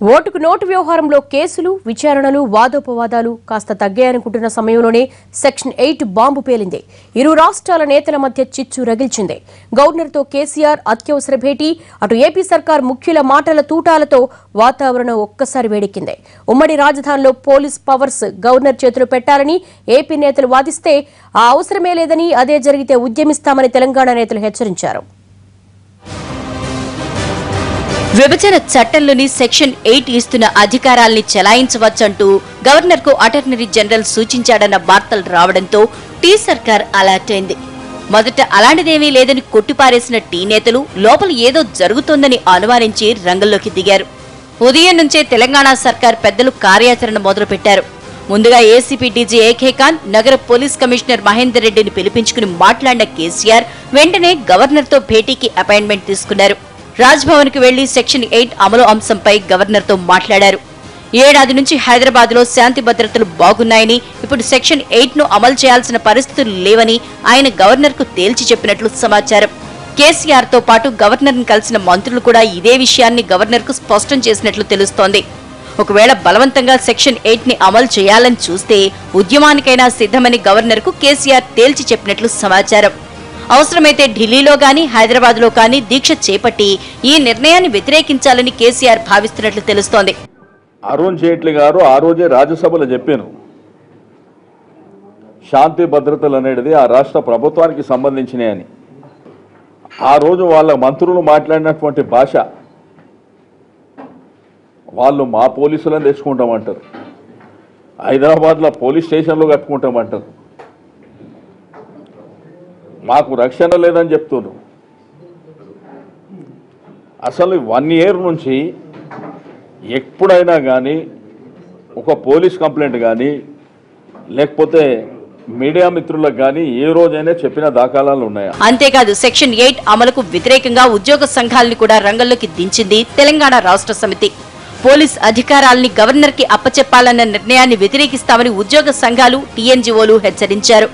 ఓటుకు నోటు వ్యవహారంలో కేసులు, విచారణలు, వాదోపవాదాలు కాస్త తగ్గాయనుకుంటున్న సమయంలోనే సెక్షన్ 8 బాంబు పేలింది. ఇరు రాష్ట్రాల నేతల మధ్య చిచ్చు రగిల్చింది. గవర్నర్తో కేసీఆర్ అత్యవసర భేటీ, అటు ఏపీ సర్కార్ ముఖ్యుల మాటల తూటాలతో వాతావరణం ఒక్కసారి వేడెక్కింది. ఉమ్మడి రాజధానిలో పోలీస్ పవర్స్ గవర్నర్ చేతులు పెట్టాలని ఏపీ నేతలు వాదిస్తే ఆ అవసరమే లేదని, అదే జరిగితే ఉద్యమిస్తామని తెలంగాణ నేతలు హెచ్చరించారు. విభజన చట్టంలోని సెక్షన్ 8 ఇస్తున్న అధికారాల్ని చెలాయించవచ్చంటూ గవర్నర్కు అటార్నీ జనరల్ సూచించాడన్న వార్తలు రావడంతో టీ సర్కార్ అలర్ట్ అయింది. మొదట అలాంటిదేమీ లేదని కొట్టిపారేసిన టీ నేతలు లోపల ఏదో జరుగుతోందని అనుమానించి రంగంలోకి దిగారు. ఉదయం నుంచే తెలంగాణ సర్కార్ పెద్దలు కార్యాచరణ మొదలుపెట్టారు. ముందుగా ఏసీపీ డీజీ ఏకే ఖాన్, నగర పోలీస్ కమిషనర్ మహేందర్ రెడ్డిని పిలిపించుకుని మాట్లాడిన కేసీఆర్ వెంటనే గవర్నర్తో భేటీకి అపాయింట్మెంట్ తీసుకున్నారు. రాజ్భవన్ కు వెళ్లి సెక్షన్ 8 అమలు అంశంపై గవర్నర్తో మాట్లాడారు. ఏడాది నుంచి హైదరాబాద్ లో శాంతి భద్రతలు బాగున్నాయని, ఇప్పుడు సెక్షన్ 8 ను అమలు చేయాల్సిన పరిస్థితులు లేవని ఆయన గవర్నర్ కు తేల్చి చెప్పినట్లు సమాచారం. కేసీఆర్ తో పాటు గవర్నర్ ను కలిసిన మంత్రులు కూడా ఇదే విషయాన్ని గవర్నర్ కు స్పష్టం చేసినట్లు తెలుస్తోంది. ఒకవేళ బలవంతంగా సెక్షన్ 8 ని అమలు చేయాలని చూస్తే ఉద్యమానికైనా సిద్ధమని గవర్నర్ కు కేసీఆర్ తేల్చి చెప్పినట్లు సమాచారం. అవసరమైతే ఢిల్లీలో గానీ, హైదరాబాద్ లో కానీ దీక్ష చేపట్టి ఈ నిర్ణయాన్ని వ్యతిరేకించాలని కేసీఆర్ భావిస్తున్నట్లు తెలుస్తోంది. అరుణ్ జైట్లీ గారు ఆ రోజే రాజ్యసభలో చెప్పారు, శాంతి భద్రతలు అనేది ఆ రాష్ట్ర ప్రభుత్వానికి సంబంధించినవి. ఆ రోజు వాళ్ళ మంత్రులు మాట్లాడినటువంటి భాష, వాళ్ళు మా పోలీసులను తెచ్చుకుంటామంటారు, హైదరాబాద్లో పోలీస్ స్టేషన్లు కట్టుకుంటామంటారు, మాకు రక్షణ లేదని చెప్తున్నారు. అసలు 1 ఇయర్ నుంచి ఎప్పుడైనా కానీ ఒక పోలీస్ కంప్లైంట్ కానీ లేకపోతే మీడియా మిత్రులకు కానీ ఏ రోజైనా చెప్పిన దాఖలాలు ఉన్నాయా? అంతేకాదు సెక్షన్ 8 అమలుకు వ్యతిరేకంగా ఉద్యోగ సంఘాలను కూడా రంగంలోకి దించింది తెలంగాణ రాష్ట్ర సమితి. పోలీస్ అధికారాల్ని గవర్నర్ కి అప్పచెప్పాలన్న నిర్ణయాన్ని వ్యతిరేకిస్తామని ఉద్యోగ సంఘాలు, టీఎన్జీఓలు హెచ్చరించారు.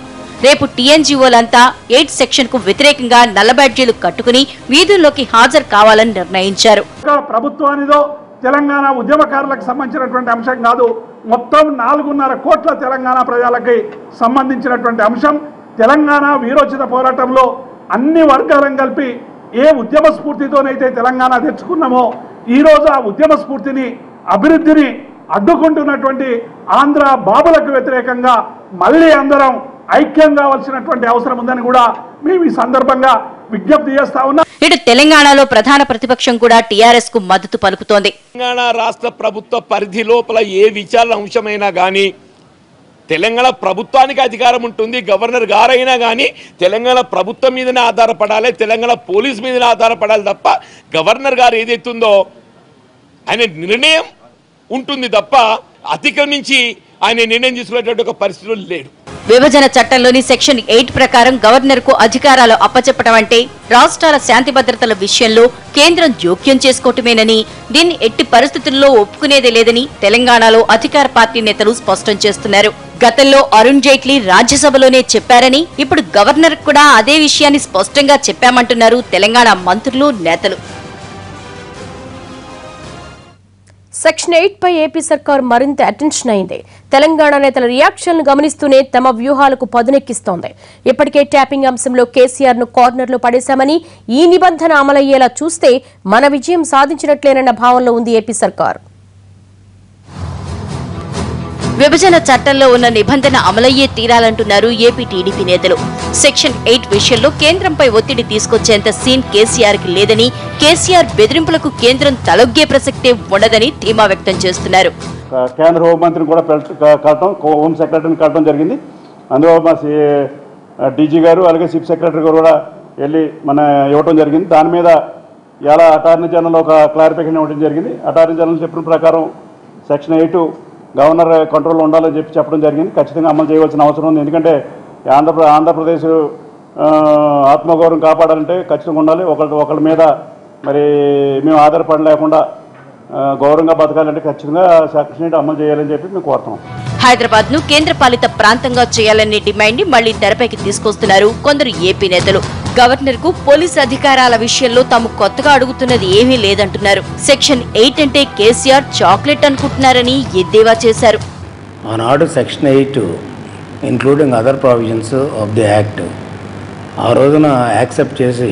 రేపు టీఎన్జీఓలంతా 8 సెక్షన్ కు వ్యతిరేకంగా నల్ల బ్యాడ్జీలు కట్టుకుని వీధుల్లోకి హాజరు కావాలని నిర్ణయించారు. ప్రభుత్వానిదో తెలంగాణ ఉద్యమకారులకు సంబంధించినటువంటి అంశం కాదు, మొత్తం 4.5 కోట్ల తెలంగాణ ప్రజలకి సంబంధించినటువంటి అంశం. తెలంగాణ వీరోచిత పోరాటంలో అన్ని వర్గాలను కలిపి ఏ ఉద్యమ స్ఫూర్తితోనైతే తెలంగాణ తెచ్చుకున్నామో, ఈరోజు ఆ ఉద్యమ స్ఫూర్తిని, అభివృద్ధిని అడ్డుకుంటున్నటువంటి ఆంధ్ర బాబులకు వ్యతిరేకంగా మళ్ళీ అందరం ఐక్యం కావాల్సినటువంటి అవసరం ఉందని కూడా మేము ఈ సందర్భంగా విజ్ఞప్తి చేస్తా ఉన్నాం. ఇటు తెలంగాణలో ప్రధాన ప్రతిపక్షం కూడా టీఆర్ఎస్ కు మద్దతు పలుకుతోంది. తెలంగాణ రాష్ట్ర ప్రభుత్వ పరిధి లోపల ఏ విచారణ అంశమైనా కానీ తెలంగాణ ప్రభుత్వానికి అధికారం ఉంటుంది. గవర్నర్ గారైనా కానీ తెలంగాణ ప్రభుత్వం మీదనే ఆధారపడాలి, తెలంగాణ పోలీస్ మీదనే ఆధారపడాలి తప్ప గవర్నర్ గారు ఏదైతుందో ఆయన నిర్ణయం ఉంటుంది తప్ప అతిక్రమించి ఆయన నిర్ణయం తీసుకునేటువంటి ఒక పరిస్థితులు లేడు. విభజన చట్టంలోని సెక్షన్ 8 ప్రకారం గవర్నర్ కు అధికారాలు అప్పచెప్పడం అంటే రాష్ట్రాల శాంతి భద్రతల విషయంలో కేంద్రం జోక్యం చేసుకోవటమేనని, దీన్ని ఎట్టి పరిస్థితుల్లో ఒప్పుకునేదే లేదని తెలంగాణలో అధికార పార్టీ నేతలు స్పష్టం చేస్తున్నారు. గతంలో అరుణ్ జైట్లీ రాజ్యసభలోనే చెప్పారని, ఇప్పుడు గవర్నర్ కూడా అదే విషయాన్ని స్పష్టంగా చెప్పామంటున్నారు తెలంగాణ మంత్రులు, నేతలు. సెక్షన్ 8 పై ఏపీ సర్కార్ మరింత అటెన్షన్ అయింది. తెలంగాణ నేతల రియాక్షన్లు గమనిస్తూనే తమ వ్యూహాలకు పదునెక్కిస్తోంది. ఇప్పటికే ట్యాపింగ్ అంశంలో కేసీఆర్ ను కార్నర్లో పడేశామని, ఈ నిబంధన అమలయ్యేలా చూస్తే మన విజయం సాధించినట్లేనన్న భావనలో ఉంది ఏపీ సర్కార్. విభజన చట్టంలో ఉన్న నిబంధన అమలయ్యే తీరాలంటున్నారు ఏపీ టీడీపీ నేతలు. సెక్షన్ 8 విషయంలో కేంద్రంపై ఒత్తిడి తీసుకొచ్చేంత సీన్ కేసీఆర్ కి లేదని, కేసీఆర్ బెదిరింపులకు కేంద్రం తలొగ్గే ప్రసక్తే ఉండదని ధీమా వ్యక్తం చేస్తున్నారు. కేంద్ర హోంమంత్రిని కూడా కలటం, హోం సెక్రటరీని కలటం జరిగింది. అందులో మా డీజీ గారు అలాగే చీఫ్ సెక్రటరీ గారు కూడా వెళ్ళి ఇవ్వటం జరిగింది. దాని మీద ఎలా అటార్నీ జనరల్ ఒక క్లారిఫికేషన్ ఇవ్వడం జరిగింది. అటార్నీ జనరల్ చెప్పిన ప్రకారం సెక్షన్ 8 గవర్నర్ కంట్రోల్లో ఉండాలని చెప్పడం జరిగింది. ఖచ్చితంగా అమలు చేయవలసిన అవసరం ఉంది. ఎందుకంటే ఆంధ్రప్రదేశ్ ఆత్మగౌరవం కాపాడాలంటే ఖచ్చితంగా ఉండాలి. ఒకళ్ళ మీద మరి మేము ఆధారపడలేకుండా గౌరవంగా బతకాలంటే ఖచ్చితంగా సెక్షన్ 8 అమలు చేయాలని చెప్పి మేము కోరుతున్నాం. హైదరాబాద్ ను కేంద్రపాలిత ప్రాంతంగా చేయాలనే డిమాండ్ ని మళ్లీ తెరపైకి తీసుకొస్తున్నారు కొందరు ఏపీ నేతలు. గవర్నర్ కు పోలీస్ అధికారాల విషయంలో తాము కొత్తగా అడుగుతున్నది ఏమీ లేదంటున్నారు. సెక్షన్ 8 అంటే కేసీఆర్ చాక్లెట్ అనుకుంటున్నారని ఎద్దేవా చేశారు. ఆనాడు section 8 including other provisions of the act ఆ రోజున యాక్సెప్ట్ చేసి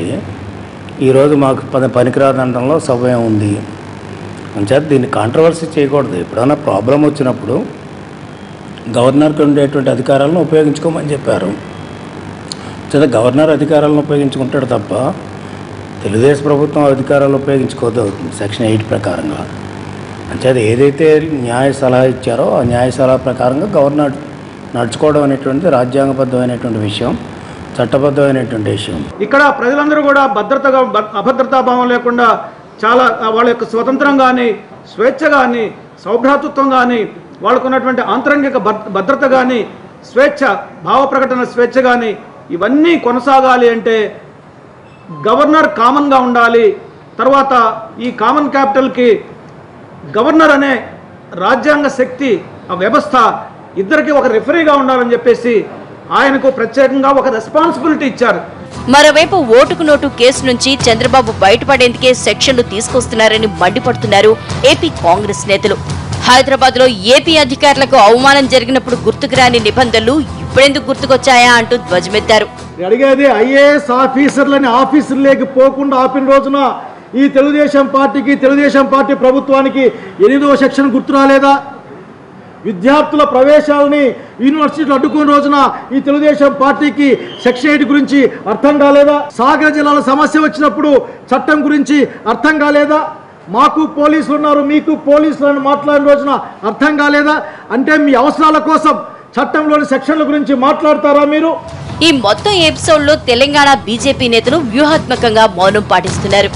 ఈరోజు మాకు పనికిరాదనడంలో సమయం ఉంది అంచేత దీన్ని కాంట్రవర్సీ చేయకూడదు. ఎప్పుడైనా ప్రాబ్లం వచ్చినప్పుడు గవర్నర్కి ఉండేటువంటి అధికారాలను ఉపయోగించుకోమని చెప్పారు. చేత గవర్నర్ అధికారాలను ఉపయోగించుకుంటాడు తప్ప తెలుగుదేశం ప్రభుత్వం అధికారాలు ఉపయోగించుకోవద్దు సెక్షన్ 8 ప్రకారంగా. అంచేత ఏదైతే న్యాయ సలహా ఇచ్చారో ఆ న్యాయ సలహా ప్రకారంగా గవర్నర్ నడుచుకోవడం అనేటువంటిది రాజ్యాంగబద్ధమైనటువంటి విషయం, చట్టబద్ధమైనటువంటి విషయం. ఇక్కడ ప్రజలందరూ కూడా అభద్రతా భావం లేకుండా చాలా వాళ్ళ యొక్క స్వతంత్రం కానీ, స్వేచ్ఛ కానీ, సౌభ్రాతృత్వం కానీ, వాళ్ళకు ఉన్నటువంటి ఆంతరంగిక భద్రత కానీ, స్వేచ్ఛ, భావ ప్రకటన స్వేచ్ఛ కానీ ఇవన్నీ కొనసాగాలి అంటే గవర్నర్ కామన్గా ఉండాలి. తర్వాత ఈ కామన్ క్యాపిటల్కి గవర్నర్ అనే రాజ్యాంగ శక్తి, ఆ వ్యవస్థ ఇద్దరికి ఒక రెఫరీగా ఉండాలని చెప్పేసి ఆయనకు ప్రత్యేకంగా ఒక రెస్పాన్సిబిలిటీ ఇచ్చారు. మరోవైపు ఓటుకు నోటు కేసు నుంచి చంద్రబాబు బయటపడేందుకే సెక్షన్లు తీసుకొస్తున్నారని మండిపడుతున్నారు ఏపీ కాంగ్రెస్ నేతలు. హైదరాబాద్ లో ఏపీ అధికారులకు అవమానం జరిగినప్పుడు గుర్తుకు రాని నిబంధనలు ఇప్పుడెందుకు గుర్తుకొచ్చాయా అంటూ ధ్వజమెత్తారు. అడిగేది ఐఏఎస్ ఆఫీసర్లని ఆఫీసుల్లోకి పోకుండా ఆపిన రోజున ఈ తెలుగుదేశం పార్టీ ప్రభుత్వానికి 8వ సెక్షన్ గుర్తు రాలేదా? విద్యార్థుల ప్రవేశాలని యూనివర్సిటీలు అడ్డుకున్న రోజున ఈ తెలుగుదేశం పార్టీకి సెక్షన్ 8 గురించి అర్థం కాలేదా? సాగర్ జిల్లాల సమస్య వచ్చినప్పుడు చట్టం గురించి అర్థం కాలేదా? మాకు పోలీసులు ఉన్నారు, మీకు పోలీసులను మాట్లాడిన రోజున అర్థం కాలేదా? అంటే మీ అవసరాల కోసం చట్టంలోని సెక్షన్ల గురించి మాట్లాడతారా మీరు? ఈ మొత్తం ఎపిసోడ్ లో తెలంగాణ బీజేపీ నేతలు వ్యూహాత్మకంగా మౌనం పాటిస్తున్నారు.